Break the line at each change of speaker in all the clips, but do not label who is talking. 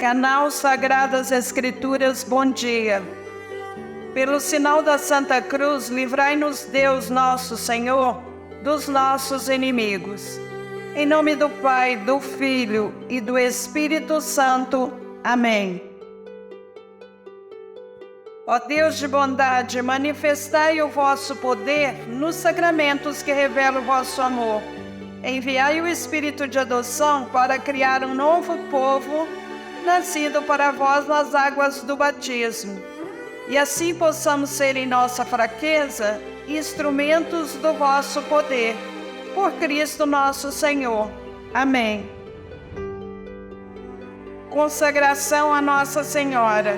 Canal Sagradas Escrituras, bom dia. Pelo sinal da Santa Cruz, livrai-nos Deus nosso Senhor dos nossos inimigos. Em nome do Pai, do Filho e do Espírito Santo. Amém. Ó Deus de bondade, manifestai o vosso poder nos sacramentos que revelam o vosso amor. Enviai o Espírito de adoção para criar um novo povo, nascido para vós nas águas do batismo. E assim possamos ser em nossa fraqueza instrumentos do vosso poder. Por Cristo nosso Senhor. Amém. Consagração a Nossa Senhora.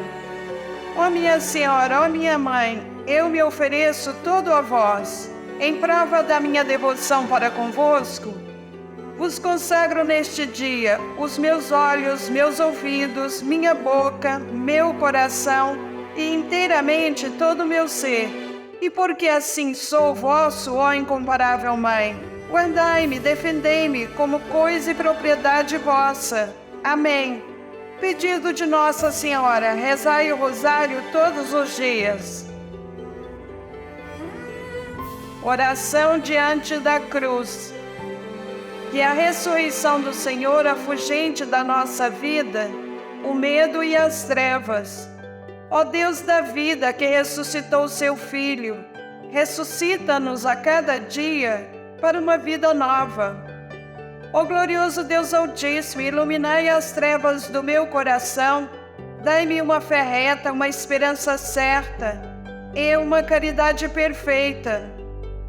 Ó minha Senhora, ó minha Mãe, eu me ofereço todo a vós, em prova da minha devoção para convosco. Vos consagro neste dia os meus olhos, meus ouvidos, minha boca, meu coração e inteiramente todo o meu ser. E porque assim sou vosso, ó incomparável Mãe, guardai-me, defendei-me como coisa e propriedade vossa. Amém. Pedido de Nossa Senhora, rezai o rosário todos os dias. Oração diante da cruz. Que a ressurreição do Senhor afugente da nossa vida o medo e as trevas. Ó Deus da vida, que ressuscitou seu Filho, ressuscita-nos a cada dia para uma vida nova. Ó glorioso Deus Altíssimo, iluminai as trevas do meu coração, dai-me uma fé reta, uma esperança certa e uma caridade perfeita,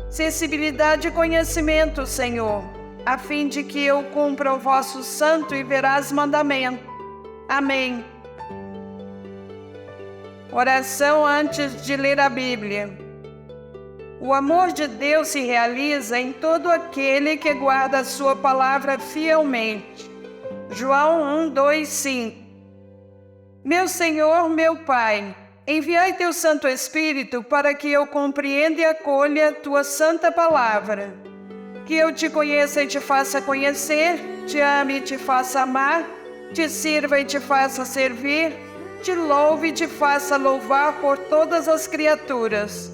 sensibilidade e conhecimento, Senhor, a fim de que eu cumpra o vosso santo e veraz mandamento. Amém. Oração antes de ler a Bíblia. O amor de Deus se realiza em todo aquele que guarda a sua palavra fielmente. João 1, 2, 5. Meu Senhor, meu Pai, enviai teu Santo Espírito para que eu compreenda e acolha tua santa palavra. Que eu te conheça e te faça conhecer, te ame e te faça amar, te sirva e te faça servir, te louve e te faça louvar por todas as criaturas.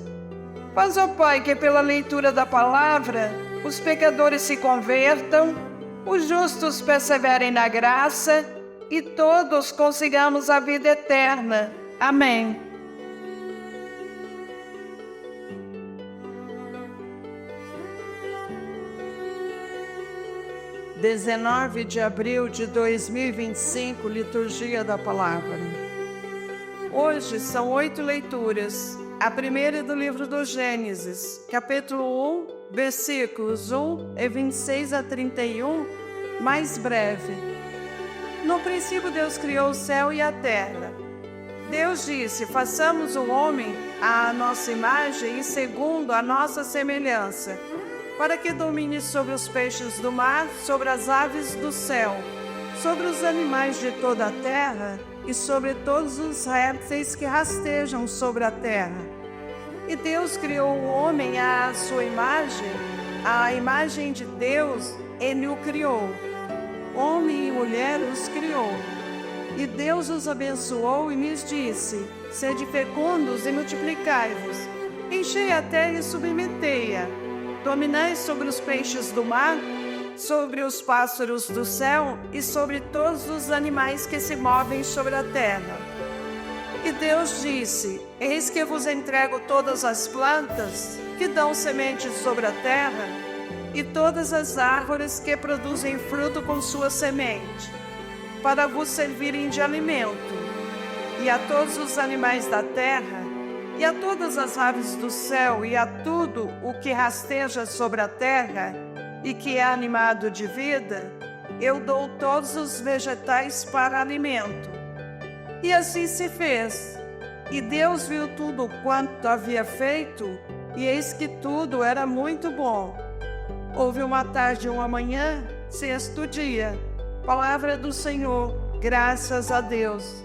Faz, ó Pai, que pela leitura da palavra os pecadores se convertam, os justos perseverem na graça e todos consigamos a vida eterna. Amém. – 19 de abril de 2025, Liturgia da Palavra. Hoje são 8 leituras. A primeira é do livro do Gênesis, capítulo 1, versículos 1 e 26 a 31, mais breve. No princípio Deus criou o céu e a terra. Deus disse, façamos o homem à nossa imagem e segundo a nossa semelhança, para que domine sobre os peixes do mar, sobre as aves do céu, sobre os animais de toda a terra e sobre todos os répteis que rastejam sobre a terra. E Deus criou o homem à sua imagem, à imagem de Deus, ele o criou. Homem e mulher os criou. E Deus os abençoou e lhes disse, sede fecundos e multiplicai-vos, enchei a terra e submetei-a, dominai sobre os peixes do mar, sobre os pássaros do céu e sobre todos os animais que se movem sobre a terra. E Deus disse, eis que vos entrego todas as plantas que dão sementes sobre a terra e todas as árvores que produzem fruto com sua semente, para vos servirem de alimento, e a todos os animais da terra, e a todas as aves do céu, e a tudo o que rasteja sobre a terra, e que é animado de vida, eu dou todos os vegetais para alimento. E assim se fez. E Deus viu tudo quanto havia feito, e eis que tudo era muito bom. Houve uma tarde e uma manhã, sexto dia. Palavra do Senhor, graças a Deus.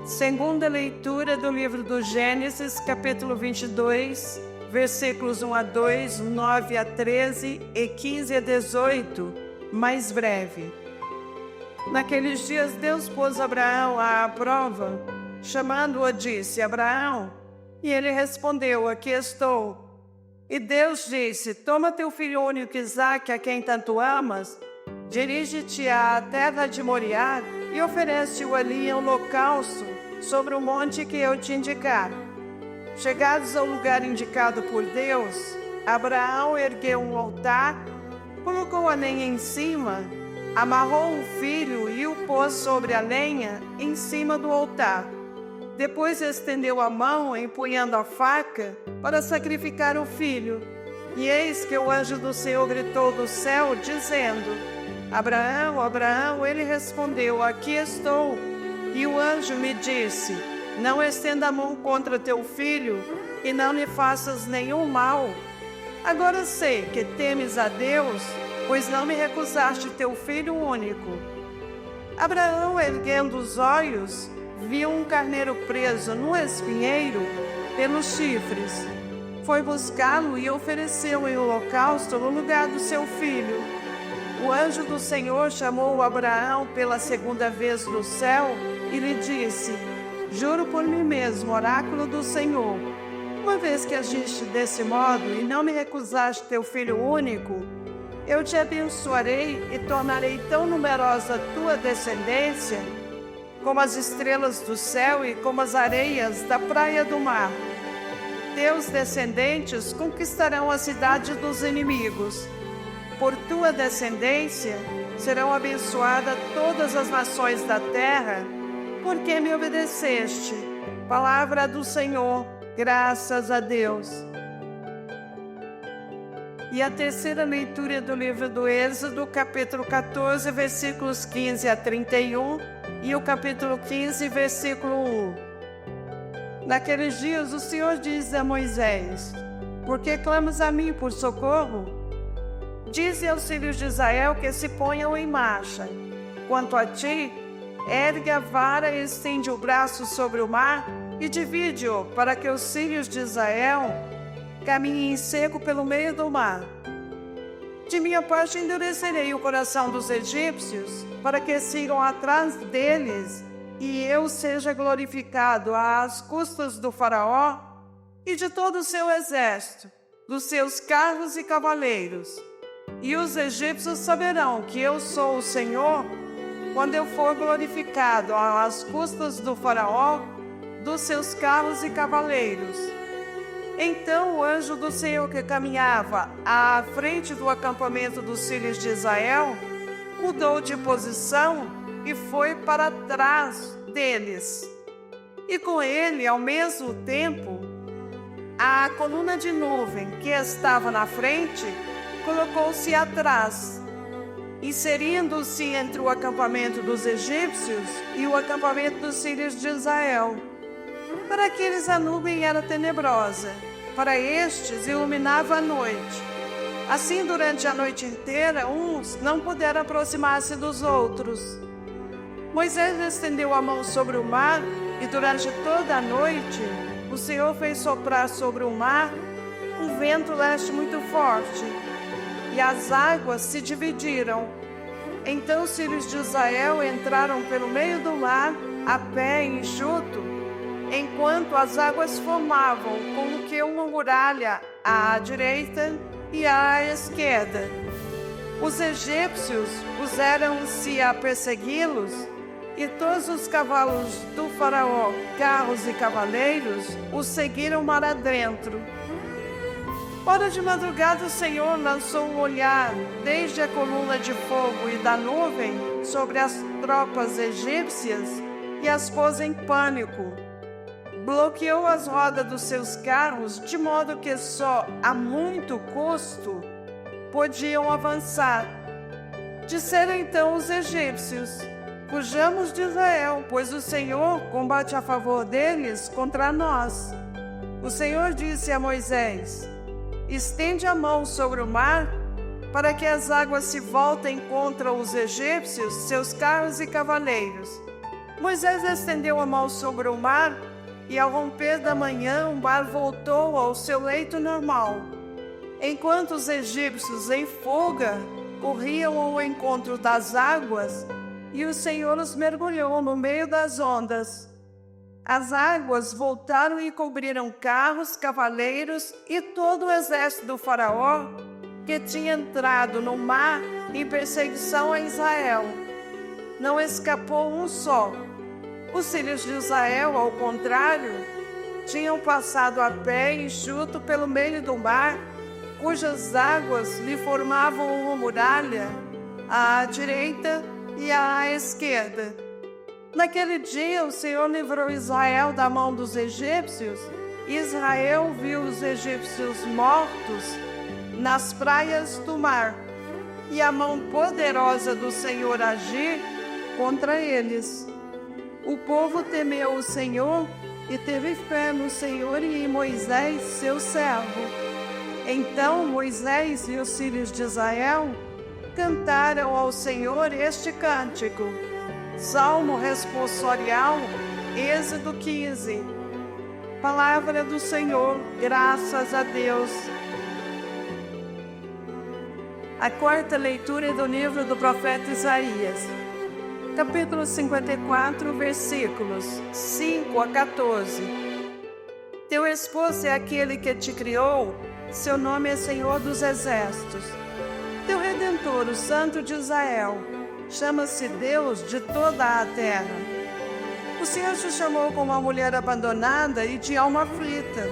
Segunda leitura do livro do Gênesis, capítulo 22, versículos 1 a 2, 9 a 13 e 15 a 18, mais breve. Naqueles dias, Deus pôs Abraão à prova, chamando-o, disse: Abraão. E ele respondeu: aqui estou. E Deus disse: toma teu filho único Isaque, a quem tanto amas, dirige-te à terra de Moriá e oferece-o ali em holocausto sobre o monte que eu te indicar. Chegados ao lugar indicado por Deus, Abraão ergueu um altar, colocou a lenha em cima, amarrou o filho e o pôs sobre a lenha em cima do altar. Depois estendeu a mão, empunhando a faca, para sacrificar o filho. E eis que o anjo do Senhor gritou do céu, dizendo: Abraão, Abraão. Ele respondeu: aqui estou. E o anjo me disse: não estenda a mão contra teu filho, e não lhe faças nenhum mal. Agora sei que temes a Deus, pois não me recusaste teu filho único. Abraão, erguendo os olhos, viu um carneiro preso no espinheiro pelos chifres. Foi buscá-lo e ofereceu em holocausto no lugar do seu filho. O anjo do Senhor chamou Abraão pela segunda vez do céu e lhe disse: juro por mim mesmo, oráculo do Senhor, uma vez que agiste desse modo e não me recusaste teu filho único, eu te abençoarei e tornarei tão numerosa a tua descendência como as estrelas do céu e como as areias da praia do mar. Teus descendentes conquistarão a cidade dos inimigos. Por tua descendência serão abençoadas todas as nações da terra, porque me obedeceste. Palavra do Senhor, graças a Deus. E a terceira leitura do livro do Êxodo, capítulo 14, versículos 15 a 31, e o capítulo 15, versículo 1. Naqueles dias o Senhor diz a Moisés: por que clamas a mim por socorro? Dize aos filhos de Israel que se ponham em marcha. Quanto a ti, ergue a vara e estende o braço sobre o mar e divide-o, para que os filhos de Israel caminhem em seco pelo meio do mar. De minha parte endurecerei o coração dos egípcios, para que sigam atrás deles, e eu seja glorificado às custas do faraó e de todo o seu exército, dos seus carros e cavaleiros. E os egípcios saberão que eu sou o Senhor, quando eu for glorificado às custas do faraó, dos seus carros e cavaleiros. Então o anjo do Senhor que caminhava à frente do acampamento dos filhos de Israel mudou de posição e foi para trás deles. E com ele, ao mesmo tempo, a coluna de nuvem que estava na frente colocou-se atrás, inserindo-se entre o acampamento dos egípcios e o acampamento dos filhos de Israel. Para aqueles a nuvem era tenebrosa, para estes iluminava a noite. Assim, durante a noite inteira, uns não puderam aproximar-se dos outros. Moisés estendeu a mão sobre o mar, e durante toda a noite o Senhor fez soprar sobre o mar um vento leste muito forte, e as águas se dividiram. Então os filhos de Israel entraram pelo meio do mar, a pé enxuto, enquanto as águas formavam como que uma muralha à direita e à esquerda. Os egípcios puseram-se a persegui-los, e todos os cavalos do faraó, carros e cavaleiros, os seguiram mar adentro. Ora de madrugada o Senhor lançou um olhar desde a coluna de fogo e da nuvem sobre as tropas egípcias e as pôs em pânico. Bloqueou as rodas dos seus carros, de modo que só a muito custo podiam avançar. Disseram então os egípcios: fujamos de Israel, pois o Senhor combate a favor deles contra nós. O Senhor disse a Moisés: estende a mão sobre o mar, para que as águas se voltem contra os egípcios, seus carros e cavaleiros. Moisés estendeu a mão sobre o mar, e ao romper da manhã o mar voltou ao seu leito normal. Enquanto os egípcios em fuga corriam ao encontro das águas, e o Senhor os mergulhou no meio das ondas. As águas voltaram e cobriram carros, cavaleiros e todo o exército do faraó, que tinha entrado no mar em perseguição a Israel. Não escapou um só. Os filhos de Israel, ao contrário, tinham passado a pé enxuto pelo meio do mar, cujas águas lhe formavam uma muralha à direita e à esquerda. Naquele dia o Senhor livrou Israel da mão dos egípcios, e Israel viu os egípcios mortos nas praias do mar, e a mão poderosa do Senhor agir contra eles. O povo temeu o Senhor e teve fé no Senhor e em Moisés, seu servo. Então Moisés e os filhos de Israel cantaram ao Senhor este cântico. Salmo responsorial, Êxodo 15. Palavra do Senhor, graças a Deus. A quarta leitura é do livro do profeta Isaías, capítulo 54, versículos 5 a 14. Teu esposo é aquele que te criou, seu nome é Senhor dos Exércitos. Teu Redentor, o Santo de Israel, chama-se Deus de toda a terra. O Senhor te chamou como uma mulher abandonada e de alma aflita.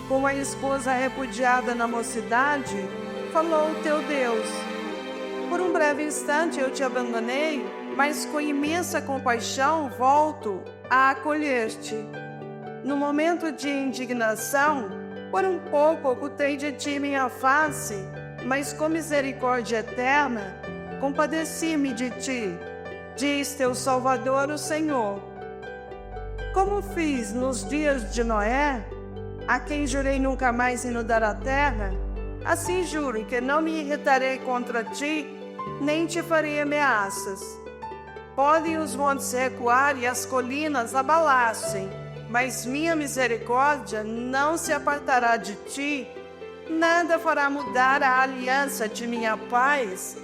Como a esposa repudiada na mocidade, falou o teu Deus. Por um breve instante eu te abandonei, mas com imensa compaixão volto a acolher-te. No momento de indignação, por um pouco ocultei de ti minha face, mas com misericórdia eterna, compadeci-me de ti, diz teu Salvador, o Senhor. Como fiz nos dias de Noé, a quem jurei nunca mais inundar a terra, assim juro que não me irritarei contra ti, nem te farei ameaças. Podem os montes recuar e as colinas abalar-se, mas minha misericórdia não se apartará de ti, nada fará mudar a aliança de minha paz,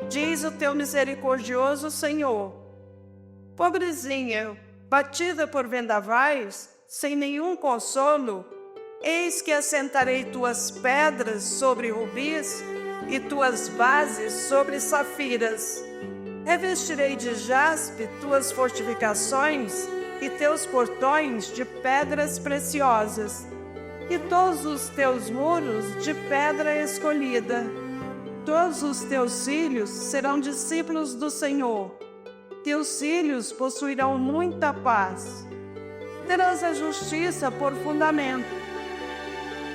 diz o teu misericordioso Senhor. Pobrezinha, batida por vendavais, sem nenhum consolo, eis que assentarei tuas pedras sobre rubis e tuas bases sobre safiras. Revestirei de jaspe tuas fortificações e teus portões de pedras preciosas, e todos os teus muros de pedra escolhida. Todos os teus filhos serão discípulos do Senhor. Teus filhos possuirão muita paz. Terás a justiça por fundamento.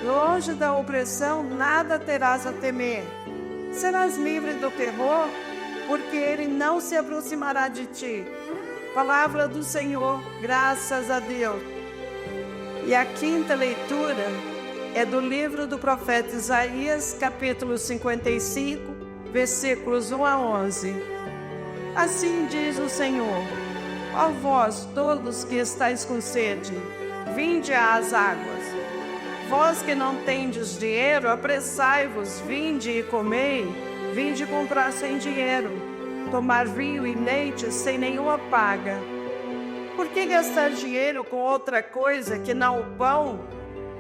Longe da opressão nada terás a temer. Serás livre do terror, porque ele não se aproximará de ti. Palavra do Senhor, graças a Deus. E a quinta leitura é do livro do profeta Isaías, capítulo 55, versículos 1 a 11. Assim diz o Senhor: ó vós todos que estáis com sede, vinde às águas. Vós que não tendes dinheiro, apressai-vos, vinde e comei, vinde comprar sem dinheiro, tomar vinho e leite sem nenhuma paga. Por que gastar dinheiro com outra coisa que não o pão?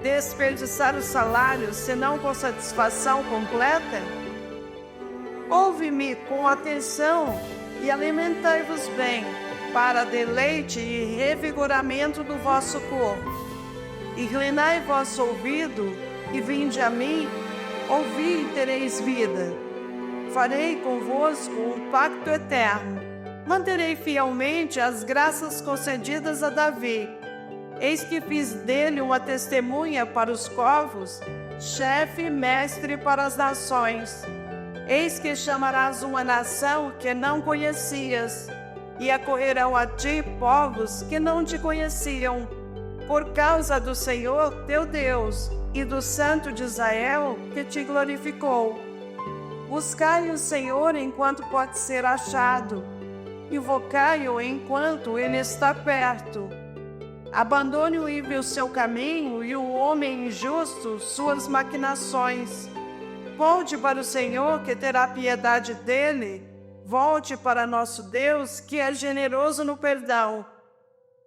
Desperdiçar o salário senão com satisfação completa? Ouve-me com atenção e alimentai-vos bem, para deleite e revigoramento do vosso corpo. Inclinai vosso ouvido e vinde a mim, ouvi e tereis vida. Farei convosco um pacto eterno. Manterei fielmente as graças concedidas a Davi. Eis que fiz dele uma testemunha para os povos, chefe e mestre para as nações. Eis que chamarás uma nação que não conhecias, e acorrerão a ti povos que não te conheciam, por causa do Senhor teu Deus e do Santo de Israel que te glorificou. Buscai o Senhor enquanto pode ser achado, invocai-o enquanto ele está perto. Abandone o ímpio seu caminho e o homem injusto suas maquinações. Volte para o Senhor, que terá piedade dele, Volte para nosso Deus, que é generoso no perdão.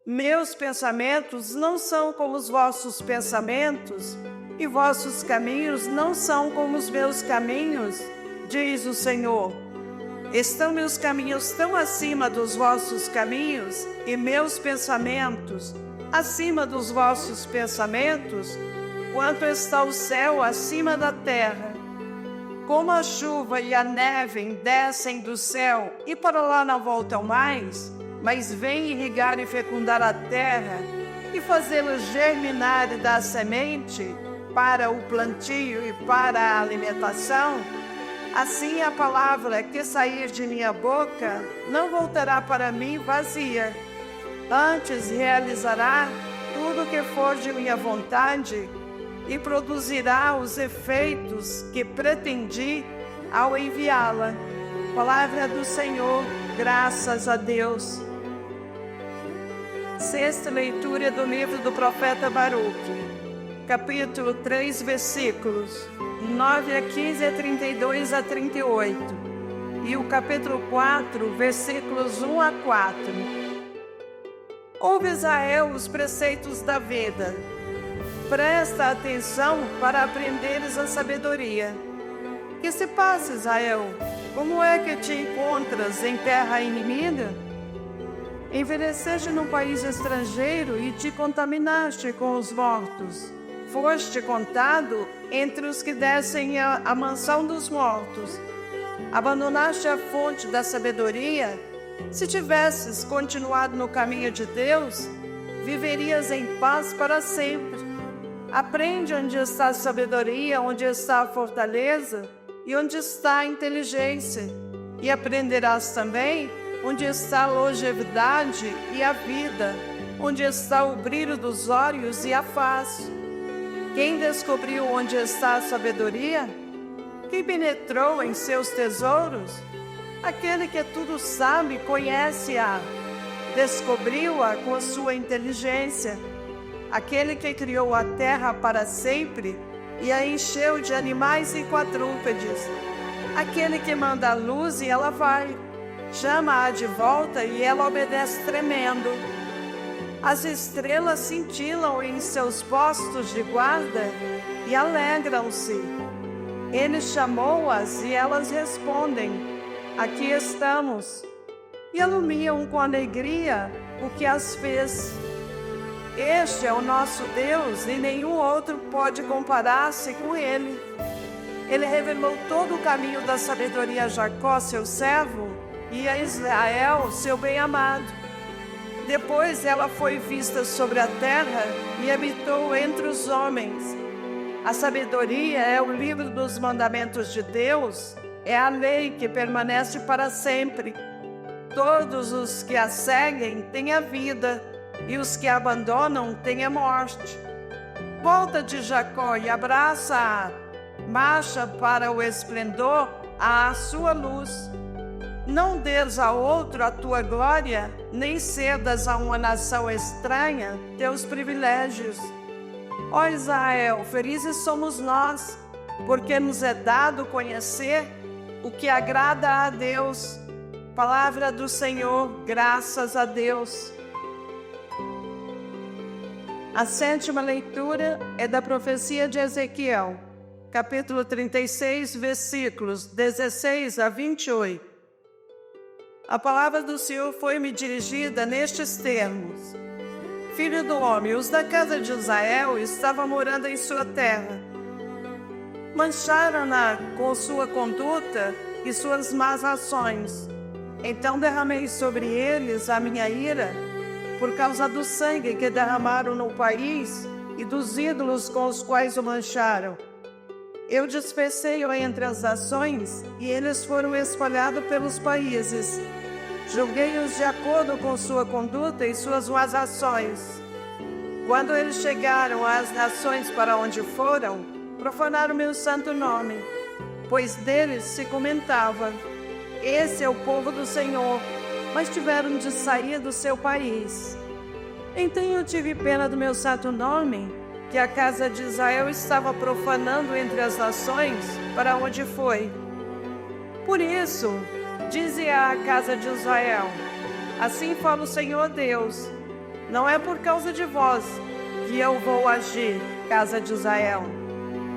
Meus pensamentos não são como os vossos pensamentos, e vossos caminhos não são como os meus caminhos, diz o Senhor. Estão meus caminhos tão acima dos vossos caminhos, e meus pensamentos acima dos vossos pensamentos, quanto está o céu acima da terra. Como a chuva e a neve descem do céu e para lá não voltam mais, mas vêm irrigar e fecundar a terra e fazê-la germinar e dar semente para o plantio e para a alimentação, assim a palavra que sair de minha boca não voltará para mim vazia. Antes realizará tudo o que for de minha vontade e produzirá os efeitos que pretendi ao enviá-la. Palavra do Senhor, graças a Deus. Sexta leitura do livro do profeta Baruque, capítulo 3, versículos 9 a 15 a 32 a 38, e o capítulo 4, versículos 1 a 4. Ouve, Israel, os preceitos da vida. Presta atenção para aprenderes a sabedoria. Que se passa, Israel? Como é que te encontras em terra inimiga? Envelheceste num país estrangeiro e te contaminaste com os mortos. Foste contado entre os que descem à mansão dos mortos. Abandonaste a fonte da sabedoria. Se tivesses continuado no caminho de Deus, viverias em paz para sempre. Aprende onde está a sabedoria, onde está a fortaleza e onde está a inteligência. E aprenderás também onde está a longevidade e a vida, onde está o brilho dos olhos e a face. Quem descobriu onde está a sabedoria? Quem penetrou em seus tesouros? Aquele que tudo sabe, conhece-a, descobriu-a com a sua inteligência. Aquele que criou a terra para sempre e a encheu de animais e quadrúpedes. Aquele que manda a luz e ela vai, chama-a de volta e ela obedece tremendo. As estrelas cintilam em seus postos de guarda e alegram-se. Ele chamou-as e elas respondem: aqui estamos. E alumiam com alegria o que as fez. Este é o nosso Deus e nenhum outro pode comparar-se com ele. Ele revelou todo o caminho da sabedoria a Jacó, seu servo, e a Israel, seu bem-amado. Depois ela foi vista sobre a terra e habitou entre os homens. A sabedoria é o livro dos mandamentos de Deus, é a lei que permanece para sempre. Todos os que a seguem têm a vida, e os que a abandonam têm a morte. Volta de Jacó e abraça-a, marcha para o esplendor à sua luz. Não dês a outro a tua glória, nem cedas a uma nação estranha teus privilégios. Ó Israel, felizes somos nós, porque nos é dado conhecer o que agrada a Deus. Palavra do Senhor, graças a Deus. A sétima leitura é da profecia de Ezequiel, capítulo 36, versículos 16 a 28. A palavra do Senhor foi-me dirigida nestes termos: Filho do homem, os da casa de Israel estavam morando em sua terra. Mancharam-na com sua conduta e suas más ações. Então derramei sobre eles a minha ira, por causa do sangue que derramaram no país e dos ídolos com os quais o mancharam. Eu dispersei-o entre as nações e eles foram espalhados pelos países. Julguei-os de acordo com sua conduta e suas más ações. Quando eles chegaram às nações para onde foram, profanaram meu santo nome, pois deles se comentava: esse é o povo do Senhor, mas tiveram de sair do seu país. Então eu tive pena do meu santo nome, que a casa de Israel estava profanando entre as nações para onde foi. Por isso, Dize à casa de Israel: assim fala o Senhor Deus, não é por causa de vós que eu vou agir, casa de Israel,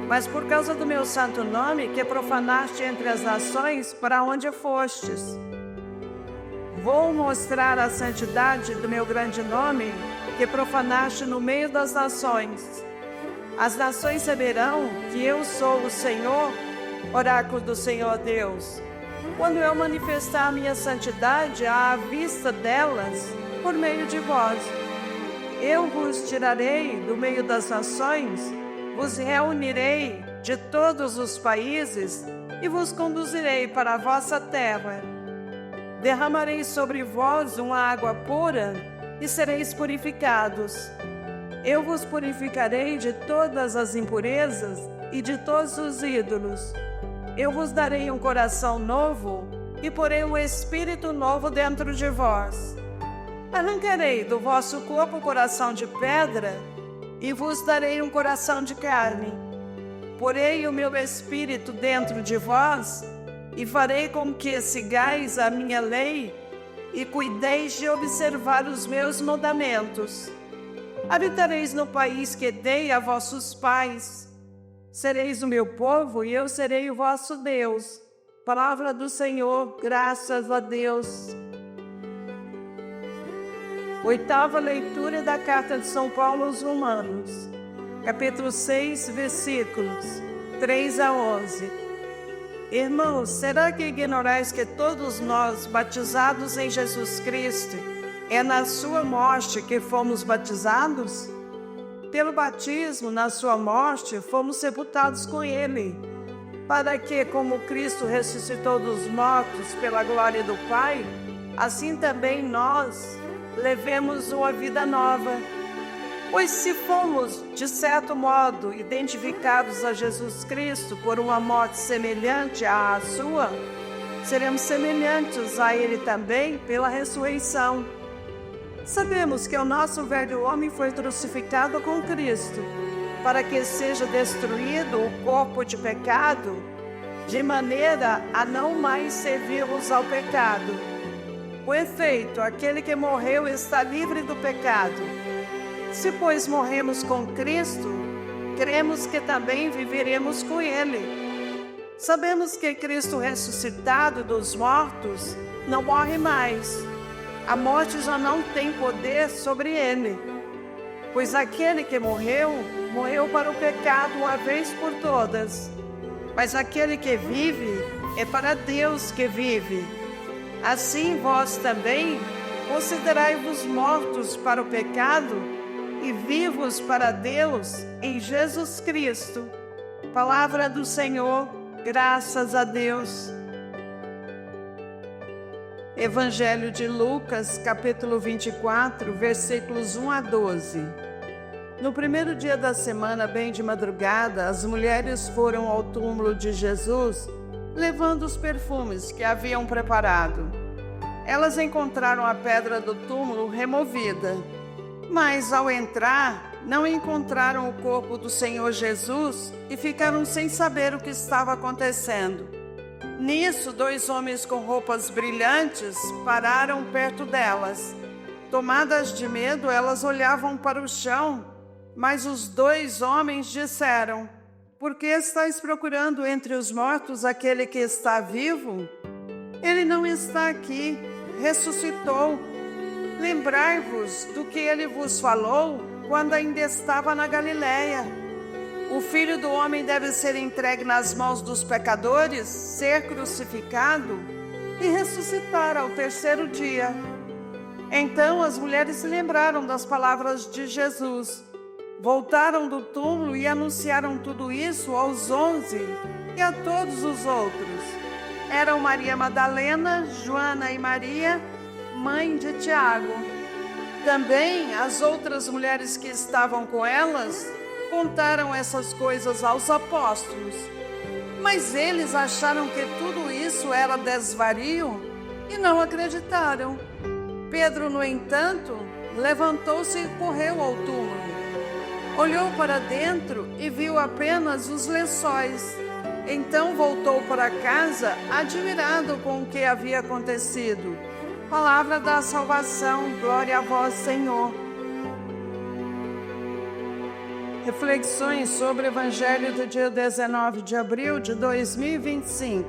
mas por causa do meu santo nome que profanaste entre as nações para onde fostes. Vou mostrar a santidade do meu grande nome que profanaste no meio das nações. As nações saberão que eu sou o Senhor, oráculo do Senhor Deus, quando eu manifestar a minha santidade à vista delas por meio de vós. Eu vos tirarei do meio das nações, vos reunirei de todos os países e vos conduzirei para a vossa terra. Derramarei sobre vós uma água pura e sereis purificados. Eu vos purificarei de todas as impurezas e de todos os ídolos. Eu vos darei um coração novo e porei um espírito novo dentro de vós. Arrancarei do vosso corpo o coração de pedra e vos darei um coração de carne. Porei o meu espírito dentro de vós e farei com que sigais a minha lei e cuideis de observar os meus mandamentos. Habitareis no país que dei a vossos pais. Sereis o meu povo e eu serei o vosso Deus. Palavra do Senhor, graças a Deus. Oitava leitura da carta de São Paulo aos Romanos, capítulo 6, versículos 3 a 11. Irmãos, será que ignorais que todos nós, batizados em Jesus Cristo, é na sua morte que fomos batizados? Pelo batismo, na sua morte, fomos sepultados com Ele, para que, como Cristo ressuscitou dos mortos pela glória do Pai, assim também nós levemos uma vida nova. Pois se fomos, de certo modo, identificados a Jesus Cristo por uma morte semelhante à sua, seremos semelhantes a Ele também pela ressurreição. Sabemos que o nosso velho homem foi crucificado com Cristo, para que seja destruído o corpo de pecado, de maneira a não mais servirmos ao pecado. Com efeito, aquele que morreu está livre do pecado. Se, pois, morremos com Cristo, cremos que também viveremos com Ele. Sabemos que Cristo ressuscitado dos mortos não morre mais. A morte já não tem poder sobre Ele. Pois aquele que morreu, morreu para o pecado uma vez por todas. Mas aquele que vive, é para Deus que vive. Assim vós também considerai-vos mortos para o pecado e vivos para Deus em Jesus Cristo. Palavra do Senhor, graças a Deus. Evangelho de Lucas, capítulo 24, versículos 1 a 12. No primeiro dia da semana, bem de madrugada, as mulheres foram ao túmulo de Jesus, levando os perfumes que haviam preparado. Elas encontraram a pedra do túmulo removida, mas ao entrar, não encontraram o corpo do Senhor Jesus e ficaram sem saber o que estava acontecendo. Nisso, 2 homens com roupas brilhantes pararam perto delas. Tomadas de medo, elas olhavam para o chão, mas os 2 homens disseram: por que estáis procurando entre os mortos aquele que está vivo? Ele não está aqui, ressuscitou. Lembrai-vos do que ele vos falou quando ainda estava na Galileia. O Filho do Homem deve ser entregue nas mãos dos pecadores, ser crucificado e ressuscitar ao 3º dia. Então as mulheres se lembraram das palavras de Jesus. Voltaram do túmulo e anunciaram tudo isso aos 11 e a todos os outros. Eram Maria Madalena, Joana e Maria, mãe de Tiago. Também as outras mulheres que estavam com elas contaram essas coisas aos apóstolos. Mas eles acharam que tudo isso era desvario e não acreditaram. Pedro, no entanto, levantou-se e correu ao túmulo. Olhou para dentro e viu apenas os lençóis, Então voltou para casa, admirado com o que havia acontecido. Palavra da salvação, glória a vós, Senhor. Reflexões sobre o Evangelho do dia 19 de abril de 2025.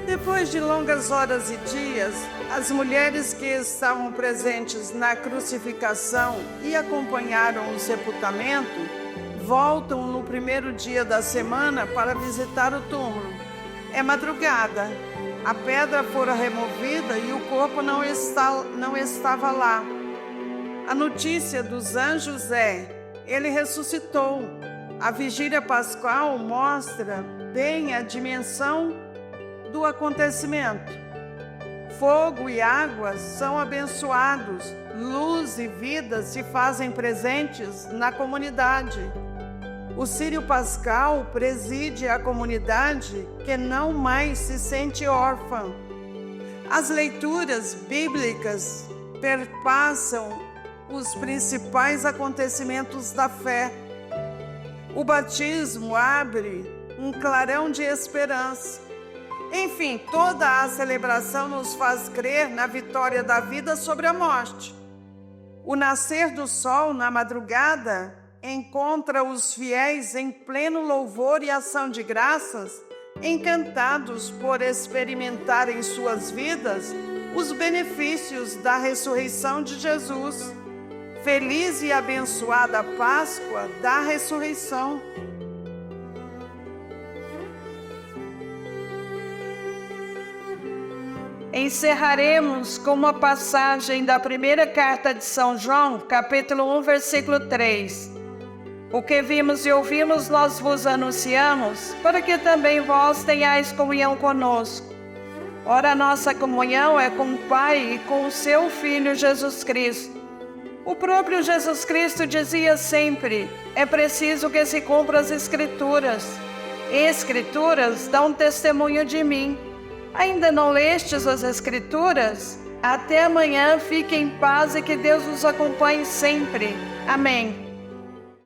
Depois de longas horas e dias, as mulheres que estavam presentes na crucificação e acompanharam o sepultamento, voltam no primeiro dia da semana para visitar o túmulo. É madrugada, a pedra fora removida e o corpo não estava lá. A notícia dos anjos ele ressuscitou. A vigília pascal mostra bem a dimensão do acontecimento. Fogo e água são abençoados, luz e vida se fazem presentes na comunidade. O Círio Pascal preside a comunidade que não mais se sente órfã. As leituras bíblicas perpassam os principais acontecimentos da fé. O batismo abre um clarão de esperança. Enfim, toda a celebração nos faz crer na vitória da vida sobre a morte. O nascer do sol na madrugada encontra os fiéis em pleno louvor e ação de graças, encantados por experimentar em suas vidas os benefícios da ressurreição de Jesus. Feliz e abençoada Páscoa da ressurreição. Encerraremos com uma passagem da primeira carta de São João, capítulo 1, versículo 3. O que vimos e ouvimos nós vos anunciamos, para que também vós tenhais comunhão conosco. Ora, a nossa comunhão é com o Pai e com o seu Filho Jesus Cristo. O próprio Jesus Cristo dizia sempre: é preciso que se cumpram as Escrituras. Escrituras dão testemunho de mim. Ainda não lestes as Escrituras? Até amanhã, fique em paz e que Deus os acompanhe sempre. Amém.